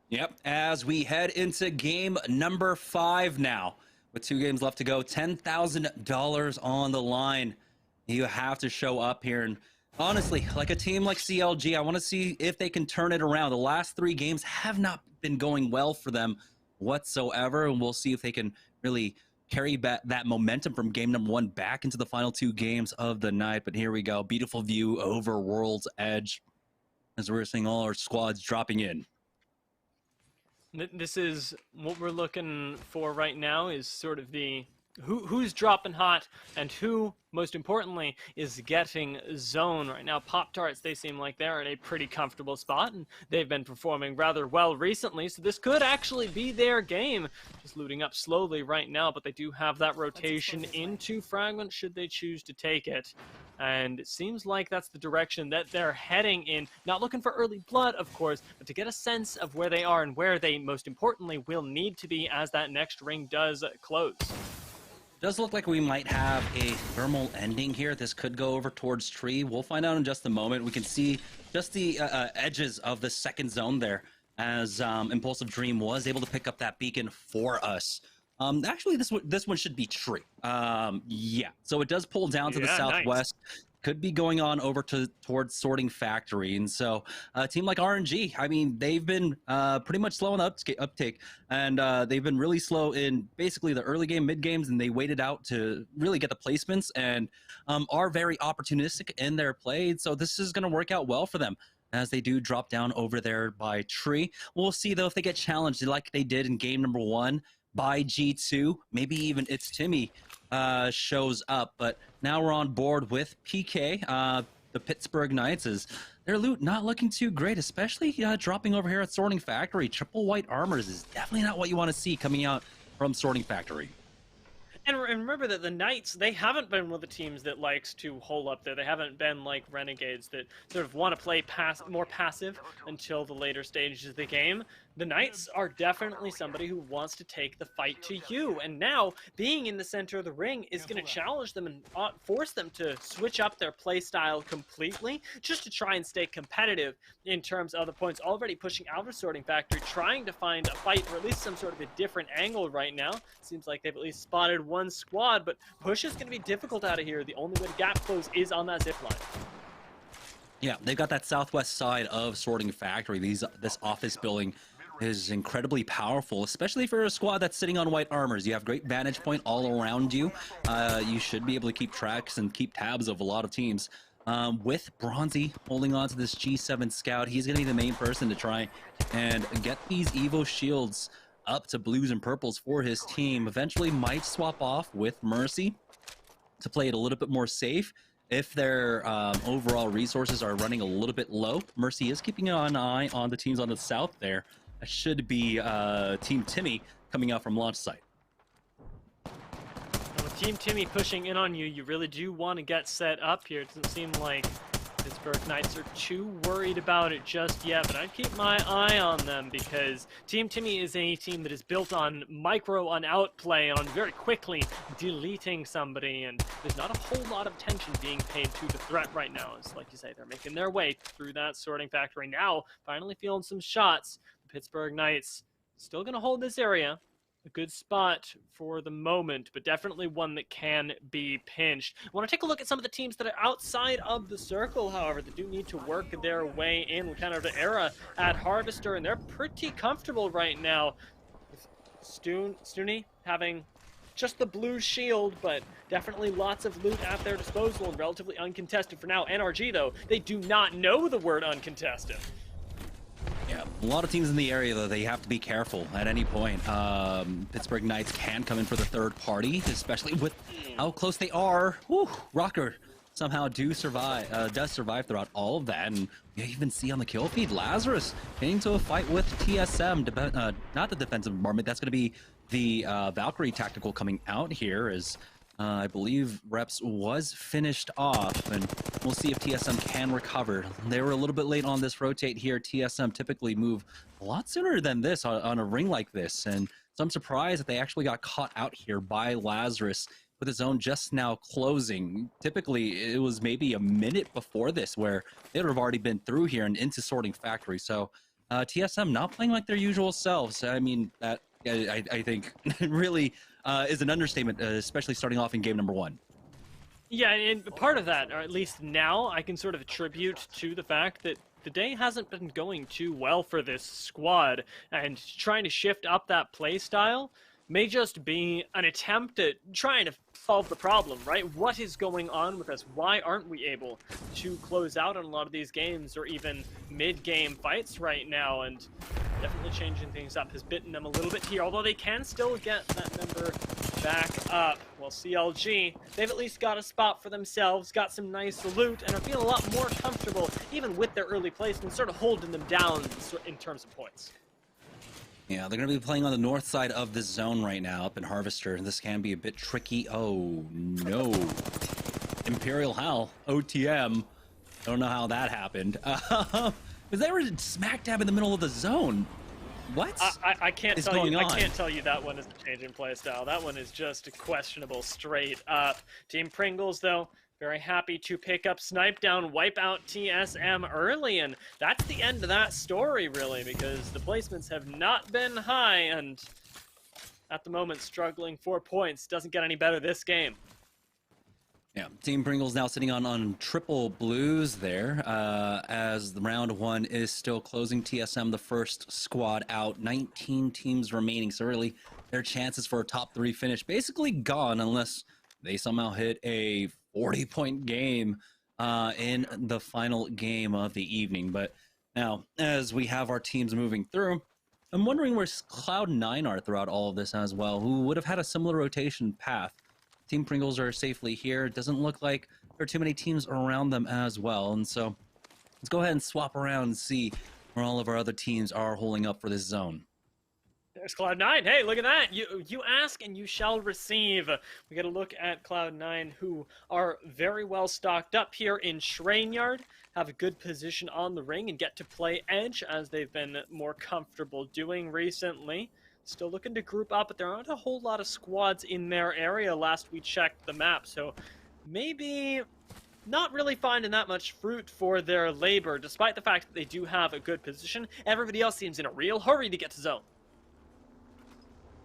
Yep, as we head into game number 5 now, with 2 games left to go, $10,000 on the line. You have to show up here, and honestly, like a team like CLG, I want to see if they can turn it around. The last 3 games have not been going well for them whatsoever, and we'll see if they can really carry back that momentum from game number 1 back into the final 2 games of the night. But here we go, beautiful view over World's Edge as we're seeing all our squads dropping in. This is what we're looking for right now, is sort of the who's dropping hot and who, most importantly, is getting zone right now. Pop-Tarts, they seem like they're in a pretty comfortable spot, and they've been performing rather well recently, so this could actually be their game. Just looting up slowly right now, but they do have that rotation into Fragment should they choose to take it. And it seems like that's the direction that they're heading in. Not looking for early blood, of course, but to get a sense of where they are and where they, most importantly, will need to be as that next ring does close. Does look like we might have a thermal ending here. This could go over towards tree. We'll find out in just a moment. We can see just the edges of the second zone there as Impulsive Dream was able to pick up that beacon for us. Actually, this one should be tree. Yeah, so it does pull down to the southwest. Nice. Could be going on over towards Sorting Factory. And so a team like RNG, I mean, they've been pretty much slow in the uptake, and they've been really slow in basically the early game, mid games, and they waited out to really get the placements and are very opportunistic in their play. So this is going to work out well for them as they do drop down over there by tree. We'll see, though, if they get challenged like they did in game number 1 by G2. Maybe even It's Timmy shows up, but now we're on board with PK. The Pittsburg Knights, is their loot not looking too great, especially dropping over here at Sorting Factory. Triple white armors is definitely not what you want to see coming out from Sorting Factory. And remember that the Knights, they haven't been one of the teams that likes to hole up there. They haven't been like Renegades that sort of want to play more passive until the later stages of the game. The Knights are definitely somebody who wants to take the fight to you. And now, being in the center of the ring is going to challenge them and force them to switch up their play style completely, just to try and stay competitive in terms of the points. Already pushing out of Sorting Factory, trying to find a fight, or at least some sort of a different angle right now. Seems like they've at least spotted one squad, but push is going to be difficult out of here. The only way to gap close is on that zip line. Yeah, they've got that southwest side of Sorting Factory. This office building is incredibly powerful, especially for a squad that's sitting on white armors. You have great vantage point all around you. You should be able to keep tracks and keep tabs of a lot of teams. With Bronzy holding on to this G7 Scout, he's going to be the main person to try and get these Evo shields up to blues and purples for his team. Eventually might swap off with Mercy to play it a little bit more safe. If their overall resources are running a little bit low, Mercy is keeping an eye on the teams on the south there. That should be Team Timmy coming out from launch site. And with Team Timmy pushing in on you, you really do want to get set up here. It doesn't seem like Pittsburg Knights are too worried about it just yet, but I'd keep my eye on them because Team Timmy is a team that is built on micro on outplay, on very quickly deleting somebody, and there's not a whole lot of attention being paid to the threat right now. It's like you say, they're making their way through that Sorting Factory now, finally feeling some shots. The Pittsburg Knights still going to hold this area. A good spot for the moment, but definitely one that can be pinched. I want to take a look at some of the teams that are outside of the circle, however, that do need to work their way in. We're kind of the era at Harvester, and they're pretty comfortable right now. With Stooney having just the blue shield, but definitely lots of loot at their disposal and relatively uncontested for now. NRG, though, they do not know the word uncontested. Yeah, a lot of teams in the area, though, they have to be careful at any point. Pittsburg Knights can come in for the third party, especially with how close they are. Whew, Rocker somehow does survive throughout all of that. And you even see on the kill feed, Lazarus getting to a fight with TSM, not the defensive department. That's going to be the Valkyrie tactical coming out here, as I believe Reps was finished off, and we'll see if TSM can recover. They were a little bit late on this rotate here. TSM typically move a lot sooner than this on a ring like this, and so I'm surprised that they actually got caught out here by Lazarus with his zone just now closing. Typically, it was maybe a minute before this where they would have already been through here and into Sorting Factory, so TSM not playing like their usual selves. I mean, that I think really is an understatement, especially starting off in game number 1. Yeah, and part of that, or at least now, I can sort of attribute to the fact that the day hasn't been going too well for this squad, and trying to shift up that play style may just be an attempt at trying to solve the problem, right? What is going on with us? Why aren't we able to close out on a lot of these games or even mid-game fights right now? And definitely changing things up has bitten them a little bit here, although they can still get that number back up. Well, CLG, they've at least got a spot for themselves, got some nice loot, and are feeling a lot more comfortable, even with their early placement, sort of holding them down in terms of points. Yeah, they're going to be playing on the north side of the zone right now, up in Harvester. This can be a bit tricky. Oh, no. Imperial Hell, OTM. I don't know how that happened. Because they were smack dab in the middle of the zone. What? I can't tell you. I can't tell you that one is a change in play style. That one is just questionable straight up. Team Pringles, though, very happy to pick up Snipe Down, wipe out TSM early, and that's the end of that story, really, because the placements have not been high, and at the moment struggling for points. Doesn't get any better this game. Yeah, Team Pringles now sitting on triple blues there, as the round 1 is still closing. TSM, the first squad out, 19 teams remaining, so really their chances for a top 3 finish basically gone unless they somehow hit a 40-point game in the final game of the evening. But now, as we have our teams moving through, I'm wondering where Cloud9 are throughout all of this as well, who would have had a similar rotation path. Team Pringles are safely here. It doesn't look like there are too many teams around them as well. And so let's go ahead and swap around and see where all of our other teams are holding up for this zone. There's Cloud9. Hey, look at that. You ask and you shall receive. We got to look at Cloud9, who are very well stocked up here in Shrainyard, have a good position on the ring, and get to play edge as they've been more comfortable doing recently. Still looking to group up, but there aren't a whole lot of squads in their area last we checked the map, so maybe not really finding that much fruit for their labor, despite the fact that they do have a good position. Everybody else seems in a real hurry to get to zone.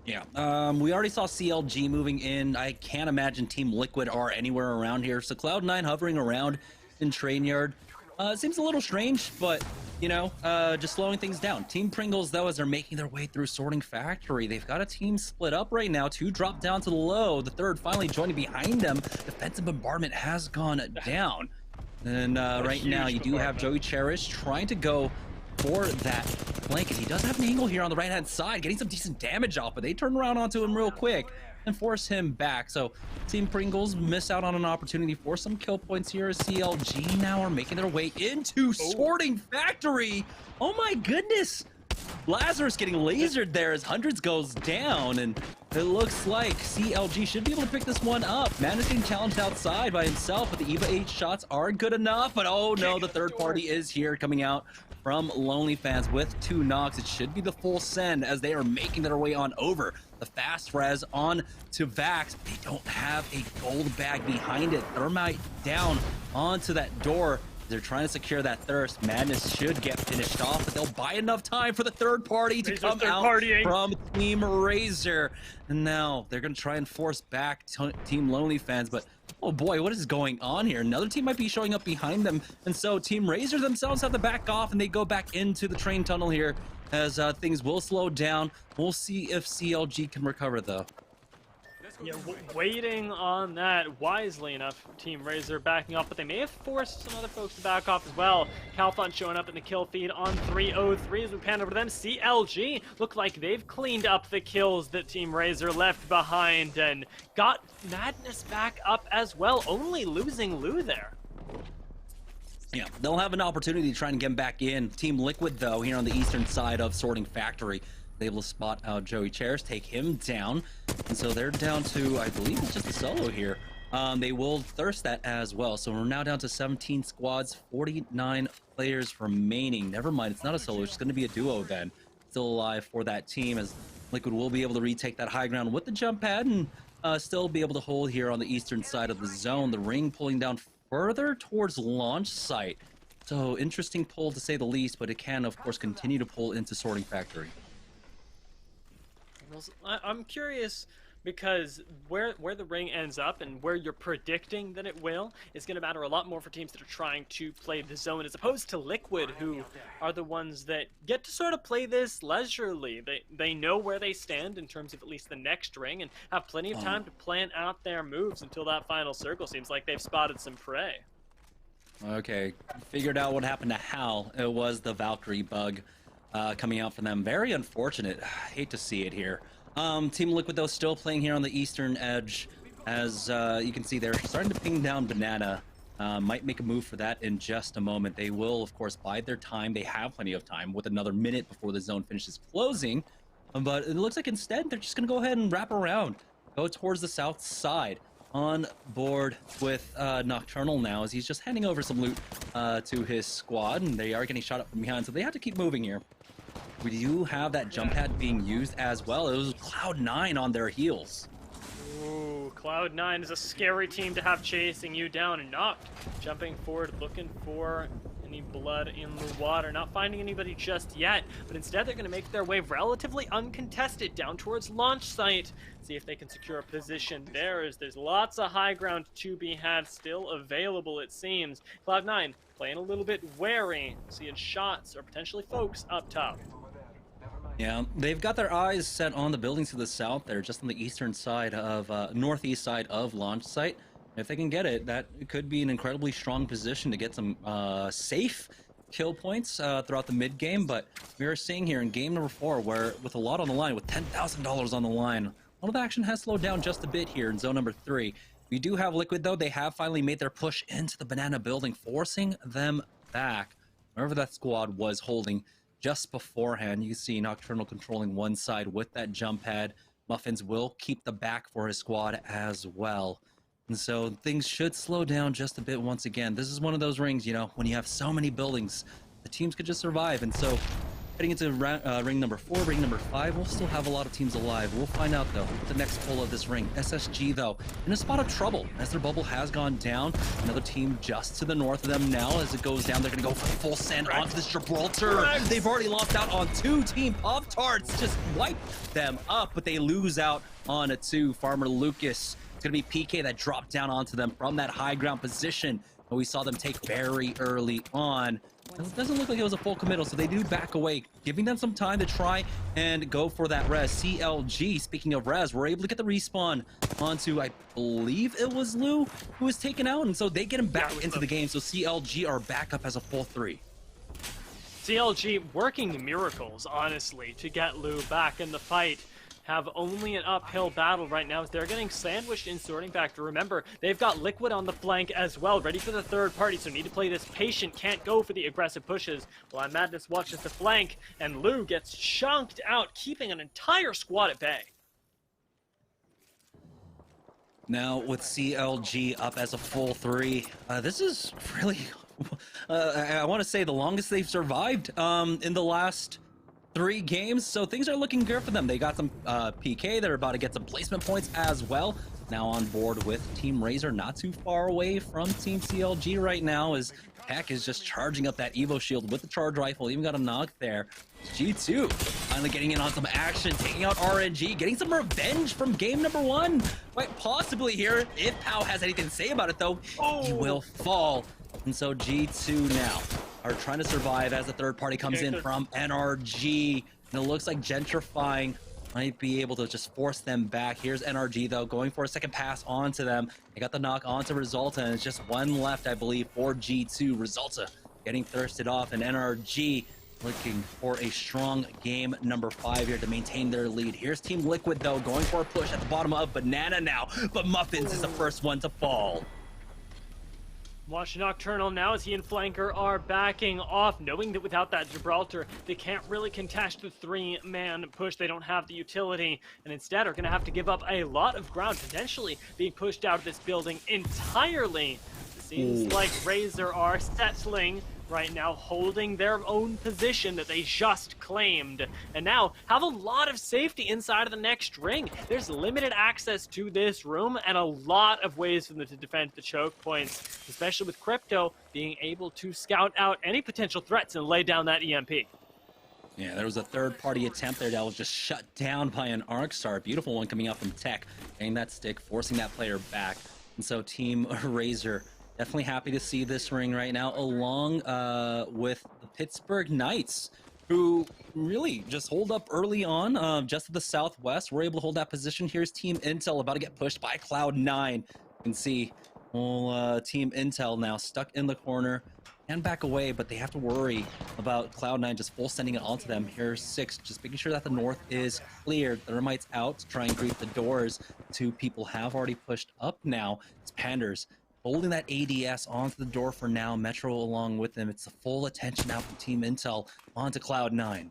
Yeah, we already saw CLG moving in. I can't imagine Team Liquid are anywhere around here, so Cloud9 hovering around in Trainyard. Seems a little strange, but, you know, just slowing things down. Team Pringles, though, as they're making their way through Sorting Factory, they've got a team split up right now. 2 drop down to the low. The third finally joining behind them. Defensive bombardment has gone down. And right now, you do have Joey Cherish trying to go for that blanket. He does have an angle here on the right-hand side, getting some decent damage off, but they turn around onto him real quick and force him back. So Team Pringles miss out on an opportunity for some kill points here as CLG now are making their way into Sorting Factory. Oh my goodness. Lazarus getting lasered there as Hundreds goes down, and it looks like CLG should be able to pick this one up. Man is getting challenged outside by himself, but the EVA 8 shots are good enough. But oh no, the third party is here coming out from Lonely Fans with 2 knocks. It should be the full send as they are making their way on over. The fast res on to Vax. They don't have a gold bag behind it. Thermite down onto that door. They're trying to secure that thirst. Madness should get finished off, but they'll buy enough time for the third party to come out from Team Razor. And now they're going to try and force back Team Lonely Fans, but oh boy, what is going on here? Another team might be showing up behind them, and so Team Razor themselves have to back off, and they go back into the train tunnel here as things will slow down. We'll see if CLG can recover, though. Yeah, waiting on that wisely enough. Team Razor backing up, but they may have forced some other folks to back off as well. Calfon showing up in the kill feed on 303 as we pan over to them. CLG look like they've cleaned up the kills that Team Razor left behind and got Madness back up as well, only losing Lou there. Yeah, they'll have an opportunity to try and get him back in. Team Liquid, though, here on the eastern side of Sorting Factory, able to spot out Joey Cherish, take him down, and so they're down to, I believe it's just a solo here. They will thirst that as well, so we're now down to 17 squads, 49 players remaining. Never mind, it's not a solo, it's going to be a duo then. Still alive for that team, as Liquid will be able to retake that high ground with the jump pad and still be able to hold here on the eastern side of the zone. The ring pulling down further towards launch site. So interesting pull to say the least, but it can of course continue to pull into Sorting Factory. I'm curious because where the ring ends up and where you're predicting that it will is going to matter a lot more for teams that are trying to play the zone as opposed to Liquid, who are the ones that get to sort of play this leisurely. They know where they stand in terms of at least the next ring and have plenty of time to plan out their moves until that final circle. Seems like they've spotted some prey. Okay, figured out what happened to Hal. It was the Valkyrie bug coming out for them. Very unfortunate. Hate to see it here. Team Liquid, though, still playing here on the eastern edge. As you can see, they're starting to ping down Banana. Might make a move for that in just a moment. They will, of course, bide their time. They have plenty of time with another minute before the zone finishes closing. But it looks like instead, they're just going to go ahead and wrap around. Go towards the south side. On board with Nocturnal now, as he's just handing over some loot to his squad. And they are getting shot up from behind, so they have to keep moving here. We do have that jump pad being used as well. It was Cloud9 on their heels. Ooh, Cloud9 is a scary team to have chasing you down and Noct jumping forward, looking for any blood in the water. Not finding anybody just yet, but instead they're going to make their way relatively uncontested down towards launch site. See if they can secure a position there, as there's lots of high ground to be had still available, it seems. Cloud9 playing a little bit wary, seeing shots or potentially folks up top. Yeah, they've got their eyes set on the buildings to the south there, just on the eastern side of, northeast side of launch site. If they can get it, that could be an incredibly strong position to get some safe kill points throughout the mid game. But we are seeing here in game number 4, where with a lot on the line, with $10,000 on the line, a lot of action has slowed down just a bit here in zone number 3. We do have Liquid, though. They have finally made their push into the Banana building, forcing them back. Wherever that squad was holding just beforehand. You can see Nocturnal controlling one side with that jump pad. Muffins will keep the back for his squad as well. And so things should slow down just a bit once again. This is one of those rings, you know, when you have so many buildings, the teams could just survive. And so heading into ring number 4, ring number 5, we'll still have a lot of teams alive. We'll find out, though, with the next pull of this ring. SSG, though, in a spot of trouble as their bubble has gone down. Another team just to the north of them now. As it goes down, they're going to go for the full send onto this Gibraltar. They've already lost out on 2 Team Pop-Tarts. Just wipe them up, but they lose out on a 2. Farmer Lucas. It's going to be PK that dropped down onto them from that high ground position. But we saw them take very early on. It doesn't look like it was a full committal, so they do back away, giving them some time to try and go for that res. CLG, speaking of res, we're able to get the respawn onto, I believe it was Lou, who was taken out, and so they get him back into the game, so CLG are back up as a full 3. CLG working miracles, honestly, to get Lou back in the fight. Have only an uphill battle right now as they're getting sandwiched in Sorting Factor. Remember, they've got Liquid on the flank as well, ready for the third party, so need to play this patient, can't go for the aggressive pushes. While Madness watches the flank, and Lou gets chunked out, keeping an entire squad at bay. Now, with CLG up as a full 3, this is really, I want to say, the longest they've survived in the last 3 games, so things are looking good for them. They got some PK. They're about to get some placement points as well. Now on board with Team Razor, not too far away from Team CLG right now, as Heck is just charging up that Evo shield with the charge rifle. Even got a knock there. G2 finally getting in on some action, taking out RNG, getting some revenge from game number 1. Quite possibly here, if Pow has anything to say about it, though, he will fall. And so G2 now are trying to survive as the third party comes in from NRG. And it looks like Gentrifying might be able to just force them back. Here's NRG, though, going for a second pass onto them. They got the knock onto Resulta, and it's just one left, I believe, for G2. Resulta getting thirsted off, and NRG looking for a strong game number 5 here to maintain their lead. Here's Team Liquid, though, going for a push at the bottom of Banana now, but Muffins is the first one to fall. Watch Nocturnal now as he and Flanker are backing off, knowing that without that Gibraltar, they can't really contest the 3-man push. They don't have the utility, and instead are going to have to give up a lot of ground, potentially being pushed out of this building entirely. It seems like Razor are settling right now, holding their own position that they just claimed, and now have a lot of safety inside of the next ring. There's limited access to this room and a lot of ways for them to defend the choke points, especially with Crypto being able to scout out any potential threats and lay down that EMP. Yeah, there was a third-party attempt there that was just shut down by an Arcstar. Beautiful one coming out from Tech, getting that stick, forcing that player back. And so Team Razor definitely happy to see this ring right now, along with the Pittsburg Knights, who really just hold up early on, just to the southwest. We're able to hold that position. Here's Team Intel about to get pushed by Cloud9. You can see whole Team Intel now stuck in the corner and back away, but they have to worry about Cloud9 just full sending it onto them. Here's Six, just making sure that the north is cleared. Thermite's out to try and greet the doors. Two people have already pushed up now. It's Panders holding that ADS onto the door for now. Metro along with them. It's the full attention now from Team Intel onto Cloud9.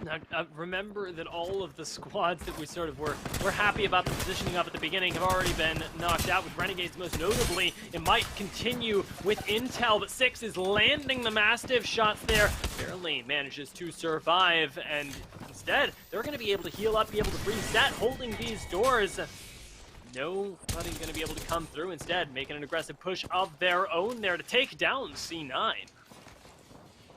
Now, remember that all of the squads that we sort of were happy about the positioning of at the beginning have already been knocked out, with Renegades most notably. It might continue with Intel, but Six is landing the Mastiff shots there. Barely manages to survive, and instead, they're going to be able to heal up, be able to reset, holding these doors. Nobody going to be able to come through. Instead, making an aggressive push of their own there to take down C9.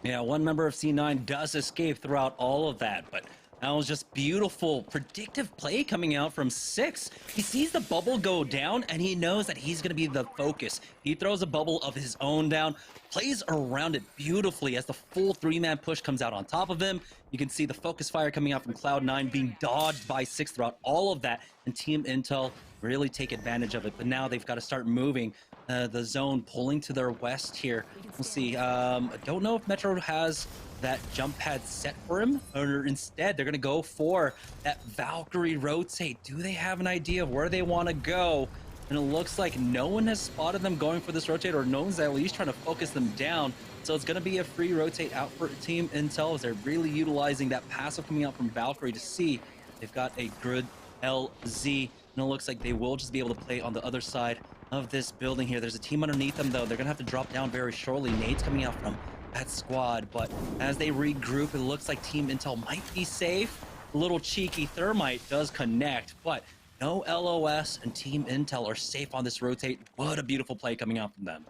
Yeah, one member of C9 does escape throughout all of that, but that was just beautiful, predictive play coming out from Six. He sees the bubble go down, and he knows that he's going to be the focus. He throws a bubble of his own down, plays around it beautifully as the full three-man push comes out on top of him. You can see the focus fire coming out from Cloud9 being dodged by Six throughout all of that, and Team Intel really take advantage of it. But now they've got to start moving. The zone pulling to their west here. We'll see. I don't know if Metro has that jump pad set for him, or instead they're going to go for that Valkyrie rotate. Do they have an idea of where they want to go? And it looks like no one has spotted them going for this rotate, or no one's at least trying to focus them down. So it's going to be a free rotate out for Team Intel, as they're really utilizing that passive coming out from Valkyrie to see they've got a good LZ. And it looks like they will just be able to play on the other side of this building here. There's a team underneath them, though. They're gonna have to drop down very shortly. Nades coming out from that squad, but as they regroup, it looks like Team Intel might be safe. A little cheeky Thermite does connect, but no LOS, and Team Intel are safe on this rotate. What a beautiful play coming out from them.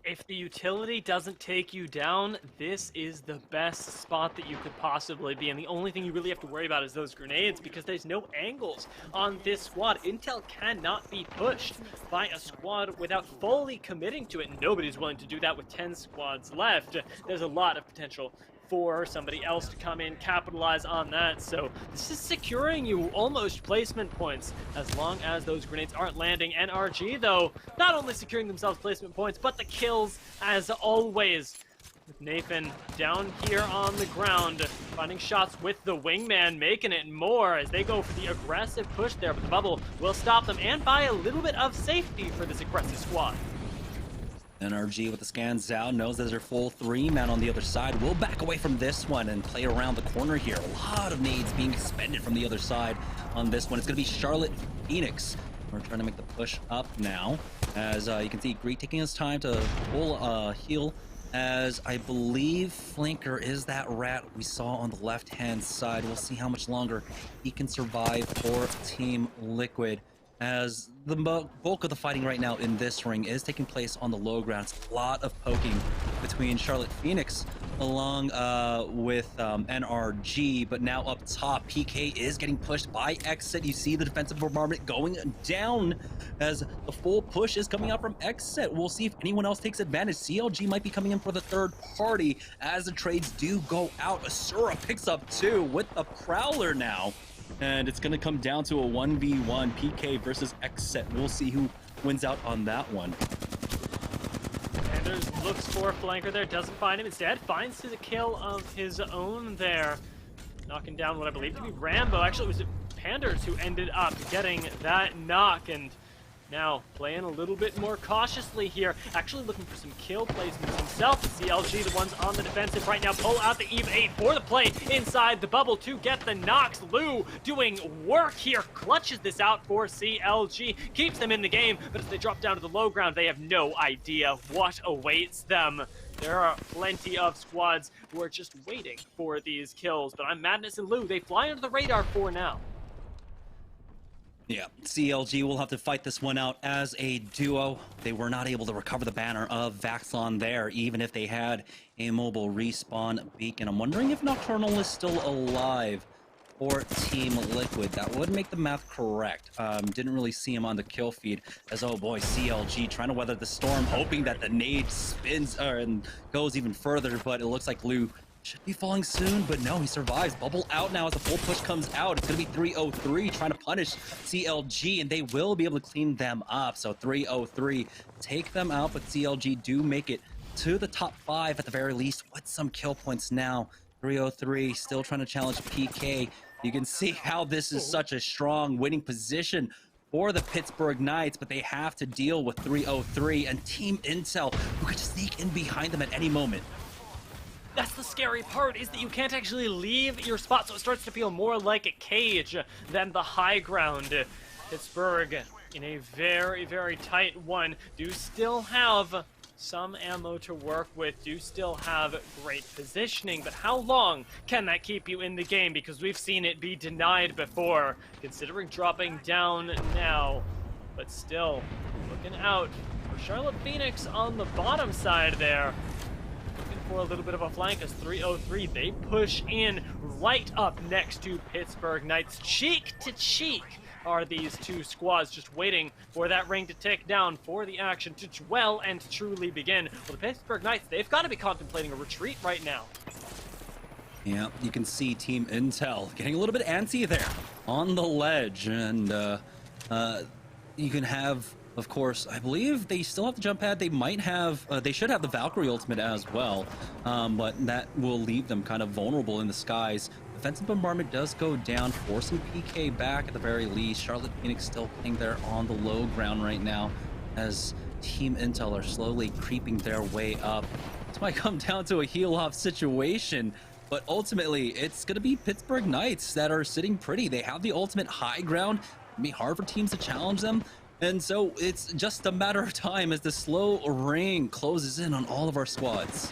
If the utility doesn't take you down, this is the best spot that you could possibly be. And the only thing you really have to worry about is those grenades, because there's no angles on this squad. Intel cannot be pushed by a squad without fully committing to it. And nobody's willing to do that with 10 squads left. There's a lot of potential for somebody else to come in, capitalize on that. So this is securing you almost placement points as long as those grenades aren't landing. NRG, though, not only securing themselves placement points, but the kills as always. With Nathan down here on the ground, finding shots with the wingman, making it more as they go for the aggressive push there, but the bubble will stop them and buy a little bit of safety for this aggressive squad. NRG with the scans out, knows there's a full three-man on the other side. We'll back away from this one and play around the corner here. A lot of nades being expended from the other side on this one. It's going to be Charlotte Phoenix. We're trying to make the push up now. As you can see, Greek taking his time to pull heal, as I believe Flanker is that rat we saw on the left-hand side. We'll see how much longer he can survive for Team Liquid, as the bulk of the fighting right now in this ring is taking place on the low ground. It's a lot of poking between Charlotte Phoenix along with NRG, but now up top, PK is getting pushed by Exit. You see the defensive bombardment going down as the full push is coming out from Exit. We'll see if anyone else takes advantage. CLG might be coming in for the third party as the trades do go out. Asura picks up two with a Prowler now. And it's going to come down to a 1v1, PK versus Exit. We'll see who wins out on that one. Anders looks for a flanker there, doesn't find him. Instead, finds his kill of his own there. Knocking down what I believe to be Rambo. Actually, it was Panders who ended up getting that knock, and now playing a little bit more cautiously here. Actually looking for some kill placements himself. CLG, the ones on the defensive right now, pull out the Eve 8 for the play inside the bubble to get the knocks. Lou doing work here, clutches this out for CLG, keeps them in the game, but as they drop down to the low ground, they have no idea what awaits them. There are plenty of squads who are just waiting for these kills, but I'm Madness and Lou, they fly under the radar for now. Yeah, CLG will have to fight this one out as a duo. They were not able to recover the banner of Vaxlon there, even if they had a mobile respawn beacon. I'm wondering if Nocturnal is still alive for Team Liquid. That would make the math correct. Didn't really see him on the kill feed as, oh boy, CLG trying to weather the storm, hoping that the nade spins and goes even further, but it looks like Lou should be falling soon, but no, he survives. Bubble out now as the full push comes out. It's going to be 303 trying to punish CLG, and they will be able to clean them up. So 303 take them out, but CLG do make it to the top 5 at the very least with some kill points now. 303 still trying to challenge PK. You can see how this is such a strong winning position for the Pittsburg Knights, but they have to deal with 303 and Team Intel, who could sneak in behind them at any moment. That's the scary part, is that you can't actually leave your spot, so it starts to feel more like a cage than the high ground. Pittsburg, in a very, very tight one, do still have some ammo to work with, do still have great positioning, but how long can that keep you in the game? Because we've seen it be denied before, considering dropping down now. But still, looking out for Charlotte Phoenix on the bottom side there. For a little bit of a flank as 303, they push in right up next to Pittsburg Knights. Cheek to cheek are these two squads, just waiting for that ring to tick down, for the action to well and truly begin. Well, the Pittsburg Knights, they've got to be contemplating a retreat right now. Yeah, you can see Team Intel getting a little bit antsy there on the ledge, and you can have, of course, I believe they still have the jump pad. They might have, they should have the Valkyrie ultimate as well, but that will leave them kind of vulnerable in the skies. Defensive bombardment does go down, forcing PK back at the very least. Charlotte Phoenix still playing there on the low ground right now as Team Intel are slowly creeping their way up. This might come down to a heal-off situation, but ultimately it's going to be Pittsburg Knights that are sitting pretty. They have the ultimate high ground. It'll be hard for teams to challenge them. And so it's just a matter of time as the slow ring closes in on all of our squads.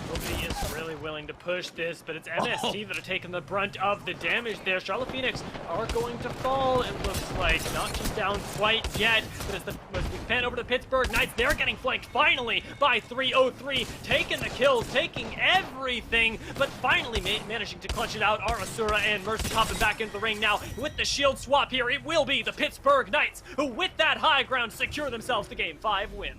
Nobody is really willing to push this, but it's MST that are taking the brunt of the damage there. Charlotte Phoenix are going to fall, it looks like. Not just down quite yet, but as we pan over to the Pittsburg Knights, they're getting flanked finally by 303, taking the kills, taking everything, but finally managing to clutch it out. Are Asura and Mercy hopping back into the ring now with the shield swap here. It will be the Pittsburg Knights who, with that high ground, secure themselves the Game 5 win.